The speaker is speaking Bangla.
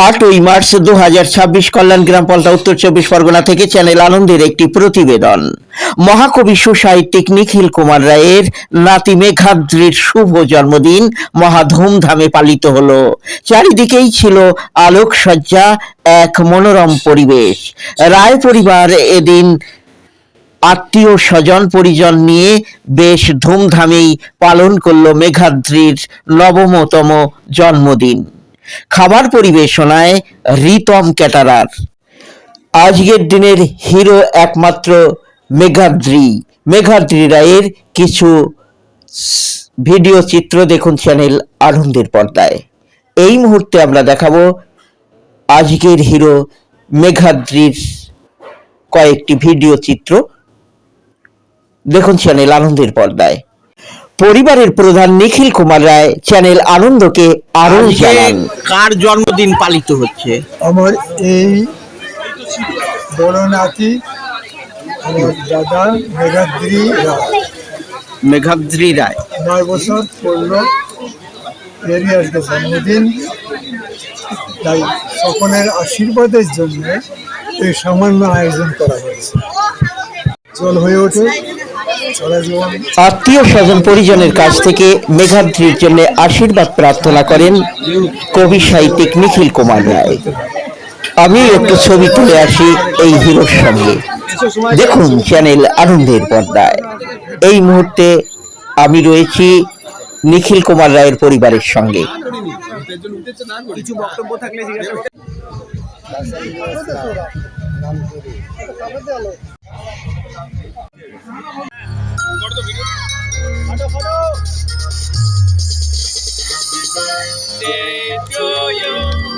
8ই মার্চ 2026 কল্যাণ গ্রাম পলতা উত্তর 24 পরগনা থেকে চ্যানেল আনন্দের একটি প্রতিবেদন। মহাকবি সুসাহিত্যিক নিখিল কুমার রায়ের নাতি মেঘাদ্রির শুভ জন্মদিন মহা ধুমধামে পালিত হলো। চারিদিকেই ছিল আলোকসজ্জা, এক মনোরম পরিবেশ। রায় পরিবার এদিন আত্মীয় স্বজন পরিজন নিয়ে বেশ ধুমধামেই পালন করলো মেঘাদ্রির নবমতম জন্মদিন। খাবার পরিবেশনায় রিতম ক্যাটারার। আজকের দিনের হিরো একমাত্র মেঘাদ্রি রায়ের কিছু ভিডিও চিত্র দেখুন চ্যানেল আনন্দের পর্দায়। এই মুহূর্তে আমরা দেখাবো আজকের হিরো মেঘাদ্রির কয়েকটি ভিডিও চিত্র, দেখুন চ্যানেল আনন্দের পর্দায়। পরিবারের প্রধান নিখিল কুমার রায় চ্যানেল আনন্দকে আরো জানান কার জন্মদিন পালিত হচ্ছে। আমার এই বড় নাতি আমার দাদা মেঘাদ্রি রায় 9 বছর পড়লো, এরই আজকে জন্মদিন। তাই সকলের আশীর্বাদের জন্য এই সামান্য আয়োজন করা হয়েছে। চল হয়ে ওঠে আত্মীয় স্বজন পরিজনের কাছ থেকে মেঘাদ্রির জন্য আশীর্বাদ প্রার্থনা করেন কবি সাহিত্যিক নিখিল কুমার রায়। আমি একটু ছবি তুলে আসি এই হিরোর সঙ্গে, দেখুন চ্যানেল আনন্দের পর্দায়। এই মুহূর্তে আমি রয়েছি নিখিল কুমার রায়ের পরিবারের সঙ্গে। কিছু বক্তব্য থাকলে Birthday to you.